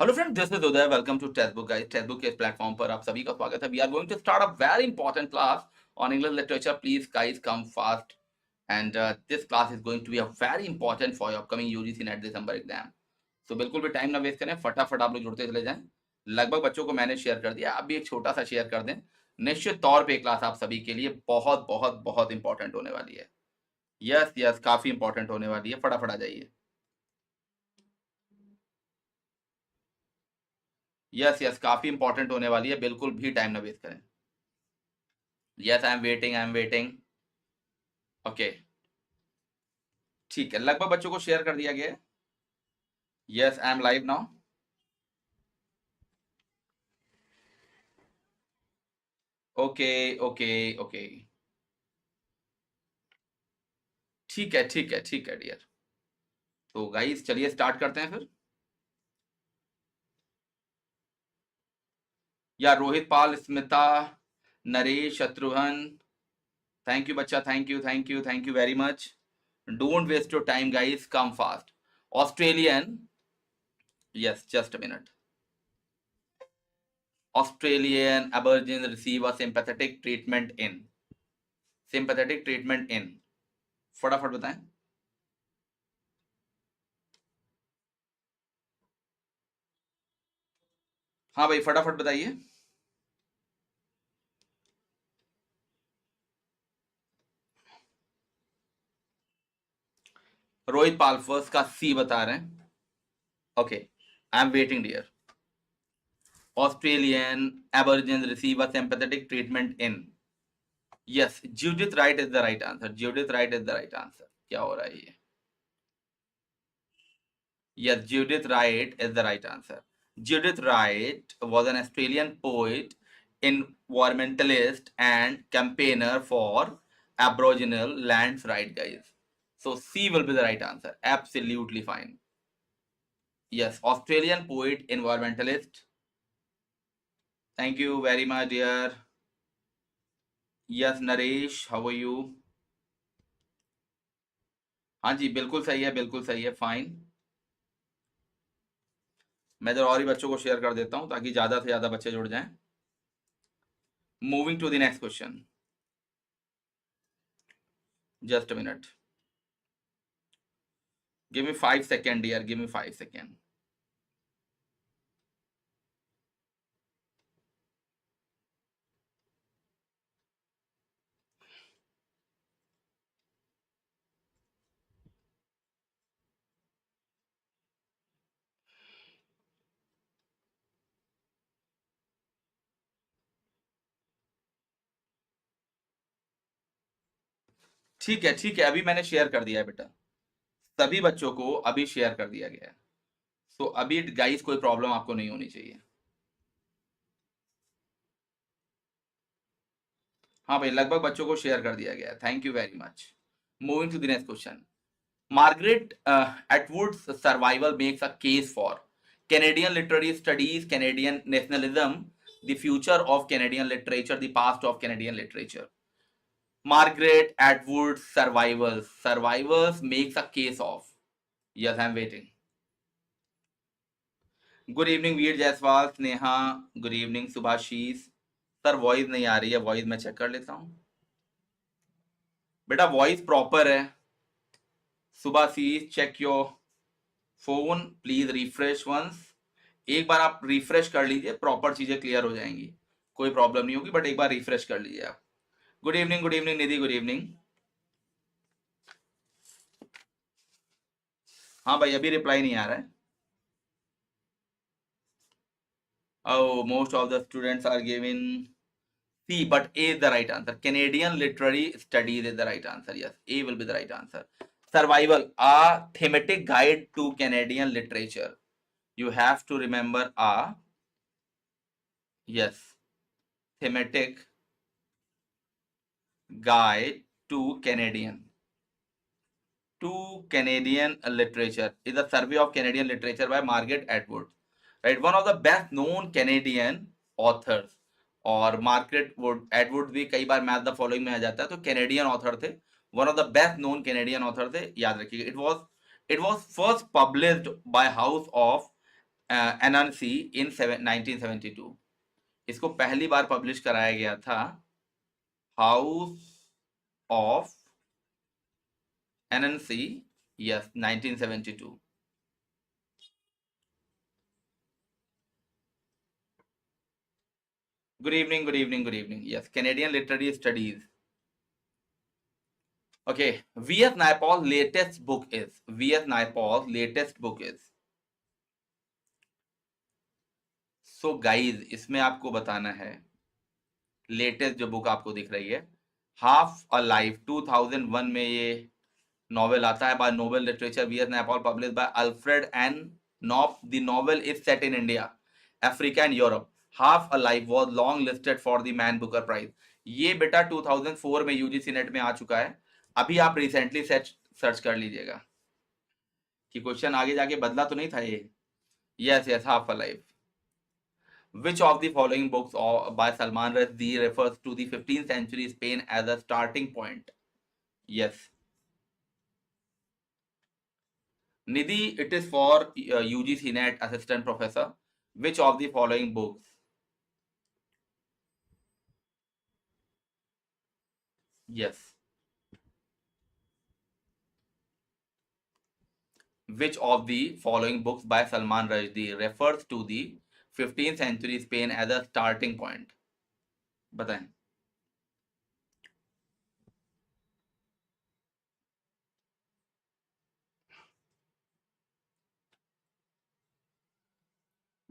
Hello friend, this is Uday. Welcome to Testbook guys. Testbook के platform पर आप सभी का स्वागत है। We are going to start a very important class on English literature. Please guys come fast and this class is going to be a very important for your upcoming UGC NET December exam. So बिल्कुल भी time ना waste करें, फटाफट आप लोग जुड़ते चले जाएं। लगभग बच्चों को मैंने शेयर कर दिया, आप भी एक छोटा सा शेयर कर दें। निश्चित तौर पे क्लास आप सभी के लिए बहुत बहुत बहुत इंपॉर्टेंट होने वाली है। यस यस, काफी इंपॉर्टेंट होने वाली है। फटाफट आ जाइए। यस यस, काफी इंपॉर्टेंट होने वाली है, बिल्कुल भी टाइम ना वेस्ट करें। Yes, I am waiting, I am waiting. Okay, ठीक है, लगभग बच्चों को शेयर कर दिया गया है। Yes, I am live now. Okay okay okay, ठीक है ठीक है ठीक है डियर। तो गाइस चलिए स्टार्ट करते हैं फिर। या रोहित पाल, स्मिता, नरेश, शत्रुघ्न, थैंक यू बच्चा, thank you thank you thank you very much. Don't waste your time guys, come fast. Australian, yes just a minute. Australian Aborigines receive a sympathetic treatment in, फटाफट बताएं। हाँ भाई, फटाफट बताइए। रोहित पाल फर्स्ट का सी बता रहे हैं। Okay, I am waiting dear. Australian Aborigines receive a sympathetic treatment in, yes, Judith Wright is the right answer. Judith Wright is the right answer. क्या हो रहा है ये? Yes, Judith Wright is the right answer. Judith Wright was an Australian poet, environmentalist, and campaigner for Aboriginal lands' right, guys. So C will be the right answer. Absolutely fine. Yes, Australian poet, environmentalist. Thank you very much, dear. Yes, Naresh, how are you? हाँ जी, बिल्कुल सही है, बिल्कुल सही है, fine. मैं जरा और ही बच्चों को शेयर कर देता हूँ ताकि ज्यादा से ज्यादा बच्चे जुड़ जाएं। Moving to the next question, just a minute, give me 5 second dear, give me 5 second. ठीक है ठीक है, अभी मैंने शेयर कर दिया है बेटा, सभी बच्चों को अभी शेयर कर दिया गया है। सो अभी गाइस कोई प्रॉब्लम आपको नहीं होनी चाहिए। हाँ भाई, लगभग बच्चों को शेयर कर दिया गया है, thank you very much. Moving to the next question, Margaret Atwood's survival makes a case for Canadian literary studies, Canadian nationalism, the future of Canadian literature, the past of Canadian literature. Margaret Atwood's survivals makes a case of. Yes, I'm waiting. Good evening Veer Jaiswal, Sneha, good evening Subhashish. Sir voice नहीं आ रही है, voice मैं check कर लेता हूँ। बेटा voice proper है। Subhashish, check your phone please, refresh once. एक बार आप रिफ्रेश कर लीजिए, प्रॉपर चीजें क्लियर हो जाएंगी, कोई प्रॉब्लम नहीं होगी, बट एक बार रिफ्रेश कर लीजिए आप। गुड इवनिंग निधि, गुड इवनिंग। हाँ भाई, अभी रिप्लाई नहीं आ रहा है। Oh, most of the students are giving C, but A is the right answer. Canadian literary studies is the right answer. Yes, A will be the right answer. Survival, a thematic guide to Canadian literature. You have to remember a, yes, thematic guide to Canadian literature is a survey of Canadian literature by Margaret Atwood, right? One of the best known Canadian authors. और Margaret एडवुड भी कई बार math the following में आ जाता है, तो Canadian author थे, one of the best known Canadian author थे, याद रखिएगा। It was first published by house of NNC in 1972। इसको पहली बार पब्लिश कराया गया था house of NNC, yes 1972। Good evening, good evening, good evening. Yes, Canadian literary studies. Okay, V.S. Naipaul's latest book is, V.S. Naipaul's latest book is, so guys, इसमें आपको बताना है लेटेस्ट जो बुक आपको दिख रही है, हाफ अ लाइफ 2001 में ये नॉवेल आता है by Nobel literature V S Naipaul, publish by Alfred N Knopf. The novel is set in India, Africa and Europe. Half a life was long listed for the Man Booker Prize. ये बेटा 2004 में UGC net में आ चुका है। अभी आप recently search कर लीजिएगा कि क्वेश्चन आगे जाके बदला तो नहीं था ये। Yes yes, half a life. Which of the following books by Salman Rushdie refers to the 15th century Spain as a starting point? Yes. Nidhi, it is for UGC NET assistant professor. Which of the following books? Yes. Which of the following books by Salman Rushdie refers to the 15th century Spain as a starting point? बताएं।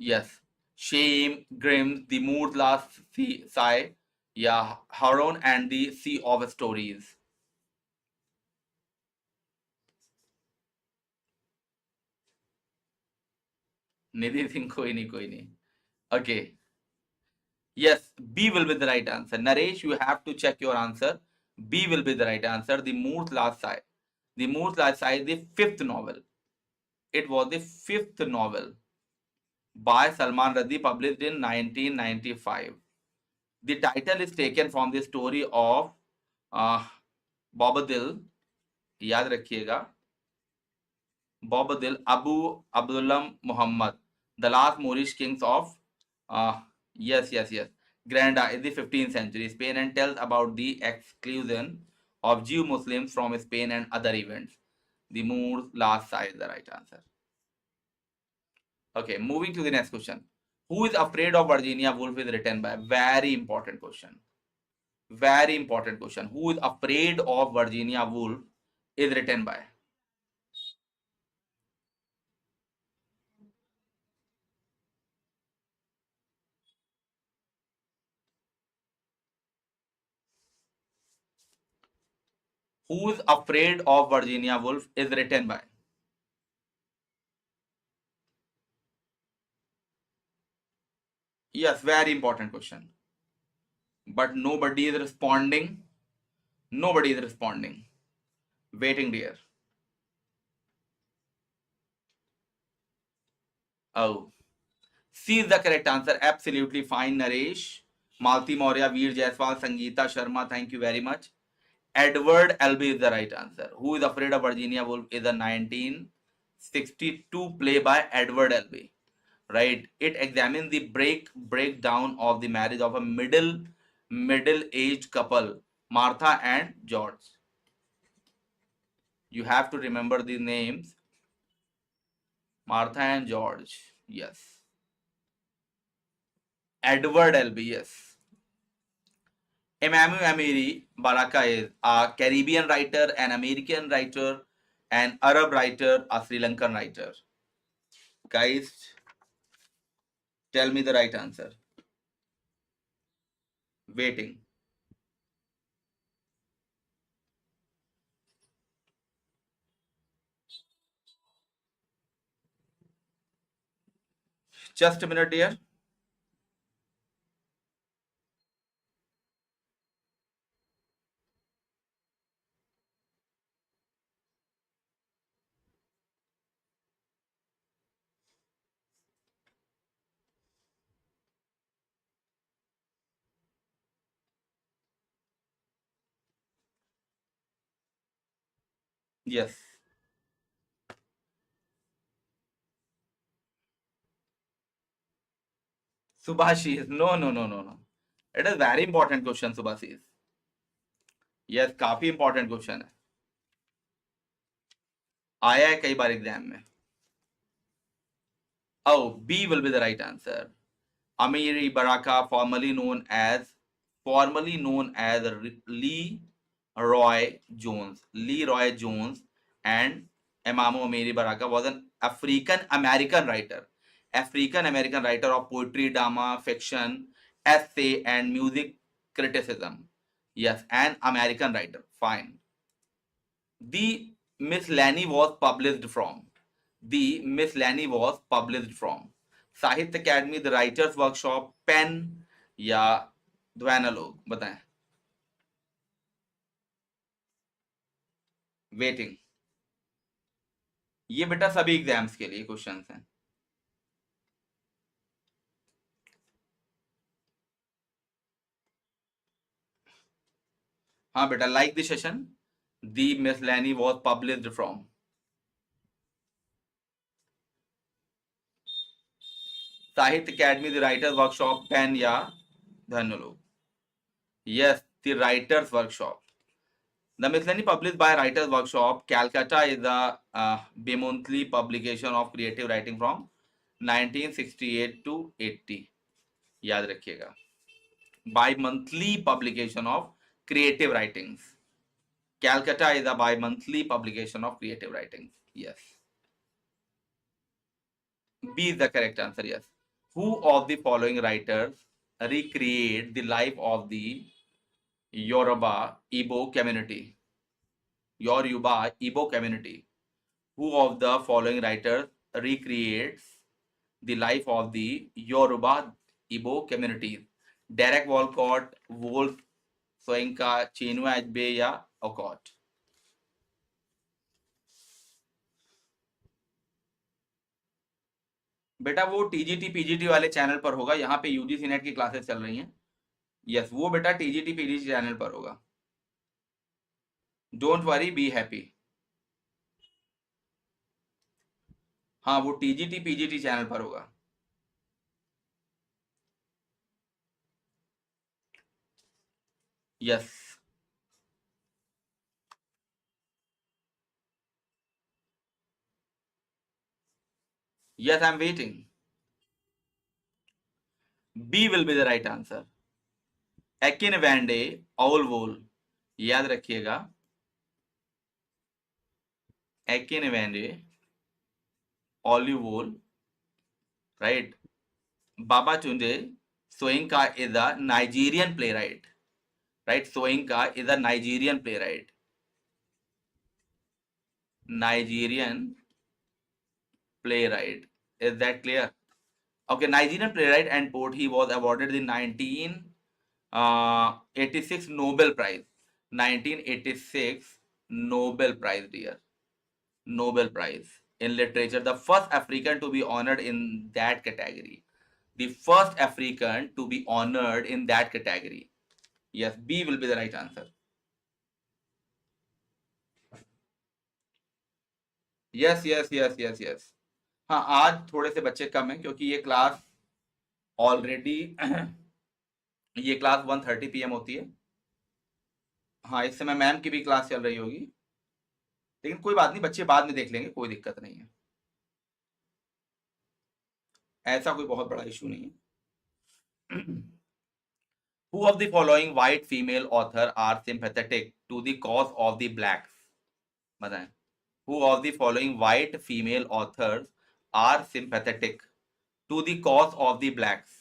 Yes. Shame, Grimm, The Mood's Last Sigh, yeah, Haron and the Sea of Stories. निधि सिंह, कोई नहीं, कोई नहीं। Okay. Yes, B will be the right answer. Naresh, you have to check your answer. B will be the right answer. The Moor's Last Sigh. The Moor's Last Sigh is the fifth novel. It was the fifth novel by Salman Rushdie, published in 1995. The title is taken from the story of uh, Bobadil, याद रखिएगा, Bobadil Abu Abdullah Muhammad, the last Moorish kings of, yes, Granada in the 15th century Spain, and tells about the exclusion of Jew Muslims from Spain and other events. The Moor's Last Sigh is the right answer. Okay, moving to the next question. Who is Afraid of Virginia Woolf is written by? Very important question. Very important question. Who is Afraid of Virginia Woolf is written by? Who is Afraid of Virginia Woolf is written by? Yes, very important question. But nobody is responding. Nobody is responding. Waiting, dear. Oh, C is the correct answer. Absolutely fine, Naresh. Malti Maurya, Veer Jaiswal, Sangeeta Sharma, thank you very much. Edward Albee is the right answer. Who is Afraid of Virginia Woolf is a 1962 play by Edward Albee. Right? It examines the breakdown of the marriage of a middle-aged couple, Martha and George. You have to remember the names, Martha and George. Yes. Edward Albee, yes. Emamu Amiri Baraka is a Caribbean writer, an American writer, an Arab writer, a Sri Lankan writer. Guys, tell me the right answer. Waiting. Just a minute, dear. Yes. Subhashis. No, no, no, no, no. It is very important question, Subhashis. Yes, काफी important question है, आया है कई बार exam में. Oh, B will be the right answer. Amiri Baraka, formerly known as Lee Roy Jones. Lee Roy Jones and Imamo Amiri Baraka was an African American writer. African American writer of poetry, drama, fiction, essay, and music criticism. Yes, an American writer. Fine. The Miss Lanny was published from. The Miss Lanny was published from Sahitya Akademi, the writers workshop, pen या ध्वानालोग. बताएं. Waiting. ये बेटा सभी exams के लिए questions हैं. हाँ बेटा, like the session. The miscellany was published from. Sahitya Akademi, the writers workshop, pen या ध्वानालोग. Yes, the writers workshop. The miscellany published by Writers Workshop, Calcutta is a bi-monthly publication of creative writing from 1968 to 80. याद रखिएगा, bi-monthly publication of creative writings. Calcutta is a bi-monthly publication of creative writings. Yes. B is the correct answer. Yes. Who of the following writers recreate the life of the Yoruba Igbo community? Yoruba Igbo community. Who of the following writers recreates the life of the Yoruba Igbo communities? Derek Walcott, Wolf Soyinka, Chinua Achebe या Okot? बेटा वो TGT PGT वाले channel पर होगा. यहाँ पे UGC NET की classes चल रही हैं. यस, वो बेटा टीजीटी पीजीटी चैनल पर होगा. Don't worry, be happy. हाँ, वो टीजीटी पीजीटी चैनल पर होगा. Yes. Yes, I'm waiting. B will be the right answer. Ekin Vande, Owl Wool. याद रखिएगा, Ekin Vande, Olive Wool, right? Baba Tunde Soyinka is a Nigerian playwright, right? Soyinka is a Nigerian playwright. Nigerian playwright. Is that clear? Okay, Nigerian playwright and poet. He was awarded the 1986 Nobel Prize. 1986 Nobel Prize, dear. Nobel Prize in literature. The first African to be honored in that category. The first African to be honored in that category. Yes, B will be the right answer. Yes, yes, yes, yes, yes. हाँ, आज थोड़े से बच्चे कम हैं क्योंकि ये class already ये class 1:30 PM होती है. हाँ, इस समय मैम की भी क्लास चल रही होगी, लेकिन कोई बात नहीं, बच्चे बाद में देख लेंगे, कोई दिक्कत नहीं है. ऐसा कोई बहुत बड़ा इशू नहीं है. Who of the following white female author are sympathetic to the cause of the blacks? बताएं. Who of the following white female authors are sympathetic to the cause of the blacks?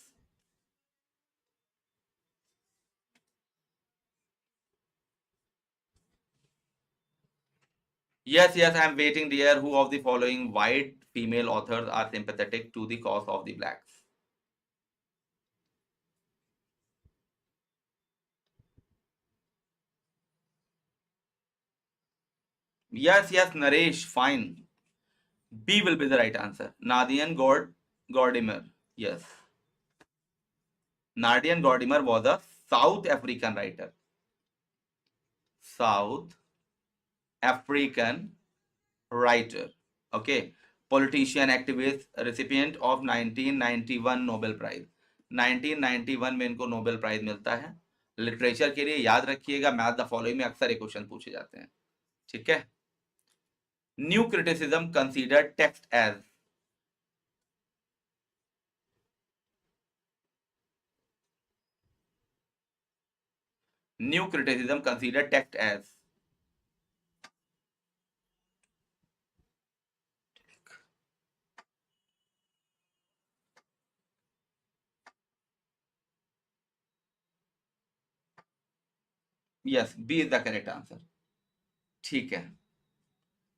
Yes, yes, I am waiting, dear. Who of the following white female authors are sympathetic to the cause of the blacks? Yes, yes, Naresh, fine. B will be the right answer. Nadian Gordimer. Yes. Nadian Gordimer was a South African writer. South African writer. Okay. Politician, activist, recipient of 1991 Nobel Prize. 1991 में इनको Nobel prize मिलता है। Literature के लिए याद रखिएगा, math the following में अक्सर ये क्वेश्चन पूछे जाते हैं। ठीक है। New criticism consider text as, new criticism consider text as, yes B is the correct answer. ठीक है,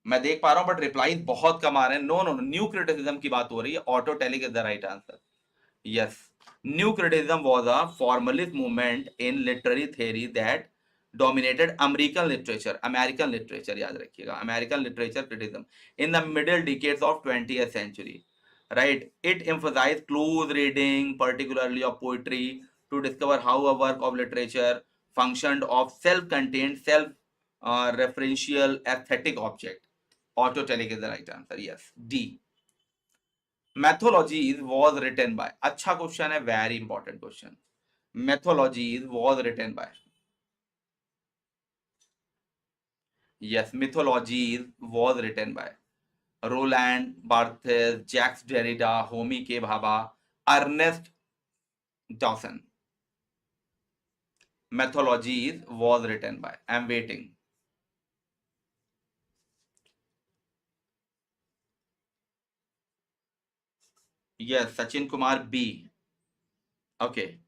मैं देख पा रहा हूं बट रिप्लाई बहुत कम आ रहे हैं। नो नो, न्यू क्रिटिसिज्म की बात हो रही है, autotelic is the right answer. Yes, new criticism was a formalist movement in literary theory that dominated American literature, याद रखिएगा, American literature criticism in the middle decades of 20th century, right? It emphasized close reading, particularly of poetry, to discover how a work of literature functioned of self-contained, self-referential aesthetic object. Autotelic is the right answer. Yes, D. Methodologies was written by, अच्छा question है, very important question. Methodologies was written by, yes, mythologies was written by Roland Barthes, Jacques Derrida, Homi K. Bhabha, Ernest Dawson. Methodologies was written by, I'm waiting. Yes, Sachin Kumar B. Okay,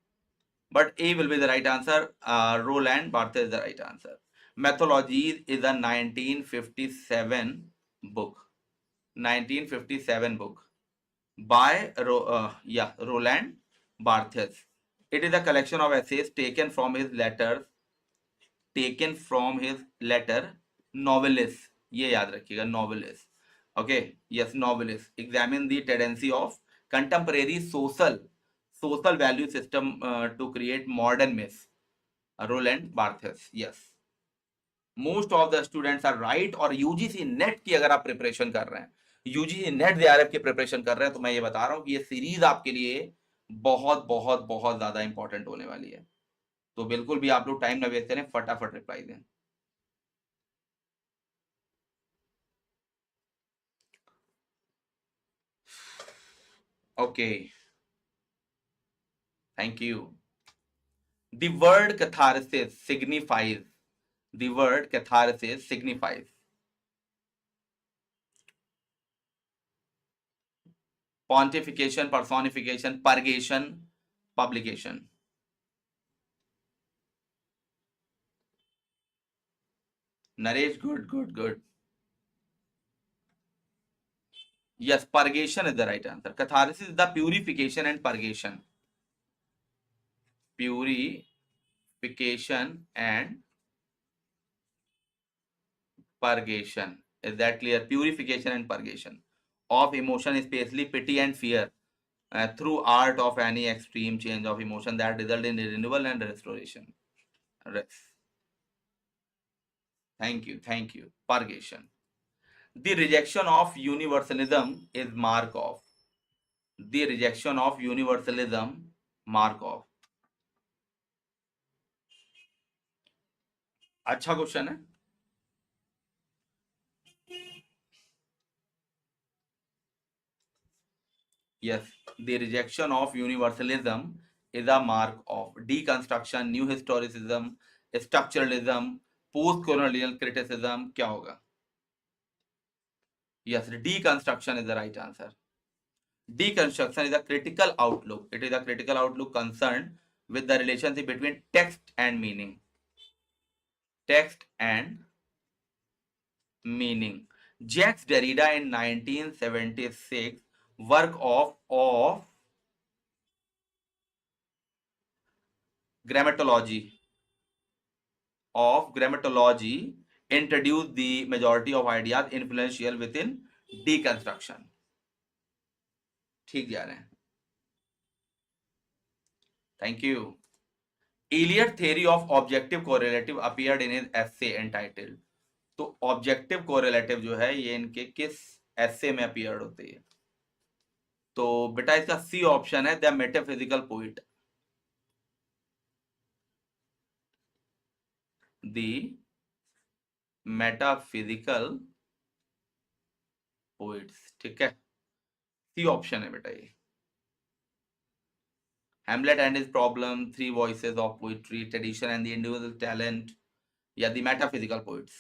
but A will be the right answer. Roland Barthes is the right answer. Methodologies is a 1957 book. 1957 book by Roland Barthes. It is a collection of essays taken from his letter novelis, ये याद रखिएगा, novelis. Okay, yes, novelis examine the tendency of contemporary social value system to create modern myths. Roland Barthes. Yes, most of the students are right. और UGC NET की अगर आप preparation कर रहे हैं, यूजीसी नेट जेआरएफ की preparation कर रहे हैं, तो मैं ये बता रहा हूं कि ये सीरीज आपके लिए बहुत बहुत बहुत ज्यादा इंपॉर्टेंट होने वाली है। तो बिल्कुल भी आप लोग टाइम ना वेस्ट करें, फटाफट रिप्लाई दें। Okay, thank you. The word catharsis signifies, the word catharsis signifies pontification, personification, purgation, publication. Naresh, good, good, good. Yes, purgation is the right answer. Catharsis is the purification and purgation. Purification and purgation. Is that clear? Purification and purgation of emotion, especially pity and fear, through art of any extreme change of emotion that result in renewal and restoration. Thank you, thank you. Purgation. The rejection of universalism is Markov. The rejection of universalism, Markov. अच्छा question है। Yes, the rejection of universalism is a mark of deconstruction, new historicism, structuralism, post-colonial criticism. क्या होगा? Yes, deconstruction is the right answer. Deconstruction is a critical outlook. It is a critical outlook concerned with the relationship between text and meaning. Text and meaning. Jacques Derrida in 1976 work of grammatology introduced the majority of ideas influential within deconstruction. ठीक जा रहे हैं, thank you. Eliot theory of objective correlative appeared in his essay entitled, तो objective correlative जो है ये इनके किस एसे में अपीयर होती है? तो बेटा इसका सी ऑप्शन है, the metaphysical poet, the metaphysical poets, ठीक है, सी ऑप्शन है बेटा ये। Hamlet and his problem, three voices of poetry, tradition and the individual talent, या the metaphysical poets.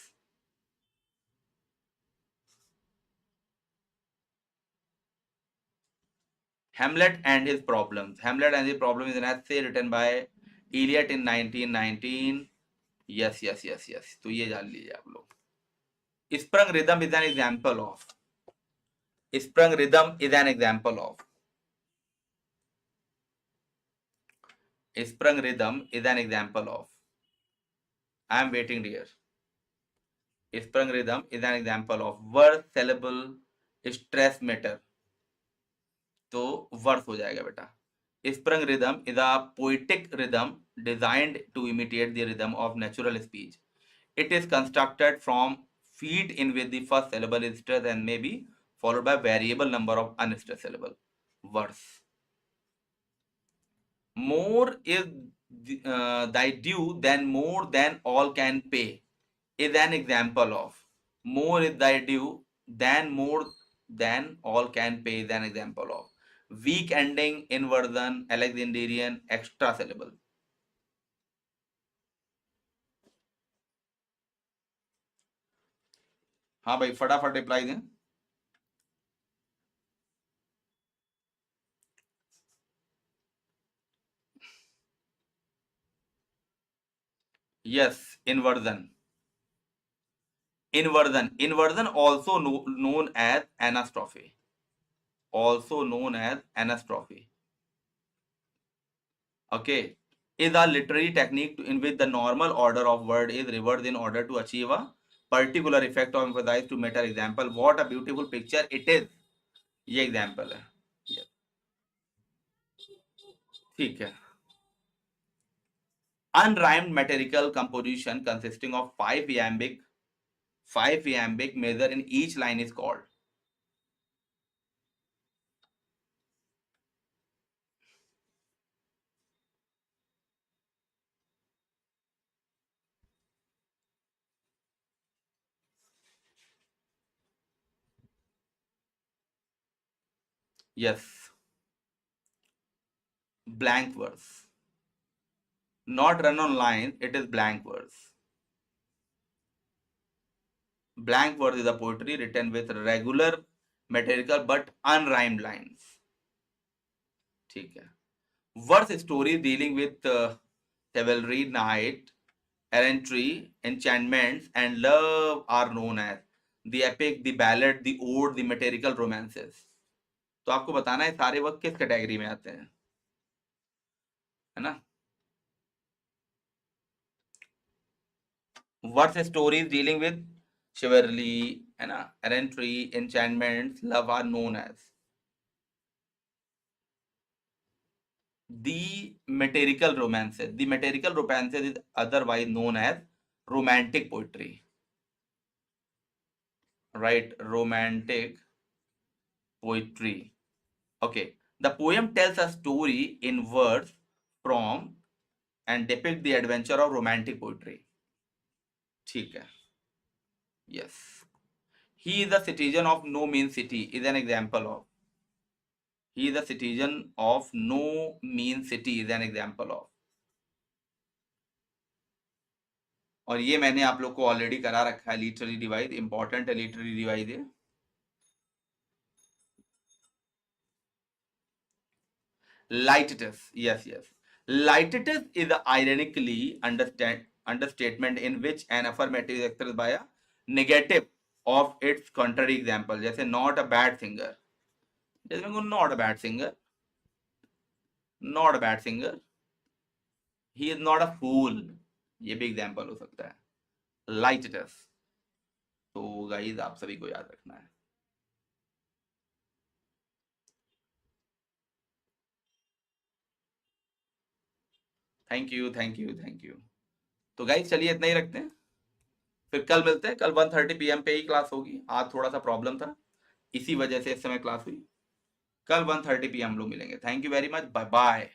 Hamlet and his problems. Hamlet and his problem is an essay written by Eliot in 1919. Yes, yes, yes, yes. तो ये जान लीजिए आप लोग. Sprung rhythm is an example of. Sprung rhythm is an example of. Sprung rhythm is an example of. I am waiting, dear. Sprung rhythm is an example of verse, syllable, stress meter. तो verse हो जाएगा बेटा. Sprung rhythm is a poetic rhythm designed to imitate the rhythm of natural speech. It is constructed from feet in with the first syllable is stressed and may be followed by variable number of unstressed syllable. Verse. More is thy due than more than all can pay is an example of. More is thy due than more than all can pay is an example of. Weak ending, inversion, Alexandrian, extra syllable. हाँ भाई फटाफट reply दें. Yes, inversion. Inversion also known as anastrophe. Also known as anastrophe. Okay, is a literary technique in which the normal order of word is reversed in order to achieve a particular effect of emphasize to matter. Example, what a beautiful picture it is. ये example है. Yes. ठीक है. Unrhymed metrical composition consisting of five iambic measure in each line is called. Yes. Blank verse. Not run on line, it is blank verse. Blank verse is a poetry written with regular metrical but unrhymed lines. ठीक है. Verse stories dealing with chivalry, knight, errantry, enchantments, and love are known as the epic, the ballad, the ode, the metrical romances. तो आपको बताना है सारे work किस category में आते हैं, है ना. Verse stories dealing with chivalry, है ना, errantry, enchantments, love are known as the metrical romances. The metrical romances is otherwise known as romantic poetry, right? Romantic poetry. Okay, the poem tells a story in words from and depict the adventure of romantic poetry. ठीक है. Yes. He is a citizen of no mean city is an example of. He is a citizen of no mean city is an example of. और ये मैंने आप लोग को already करा रखा है. लिटरेरी डिवाइस इंपॉर्टेंट है. लिटरेरी डिवाइस है lightus. Yes, yes. Lightus is a ironically understatement in which an affirmative is expressed by a negative of its contrary. Example जैसे not a bad singer. जैसे मैं not a bad singer. Not a bad singer. He is not a fool. ये भी example हो सकता है. Lightus. तो guys आप सभी को याद रखना है. Thank you, thank you, thank you. तो गाइस चलिए इतना ही रखते हैं. फिर कल मिलते हैं. कल 1:30 PM पे ही क्लास होगी. आज थोड़ा सा प्रॉब्लम था, इसी वजह से इस समय क्लास हुई. कल 1:30 PM हम लोग मिलेंगे. Thank you very much. Bye bye.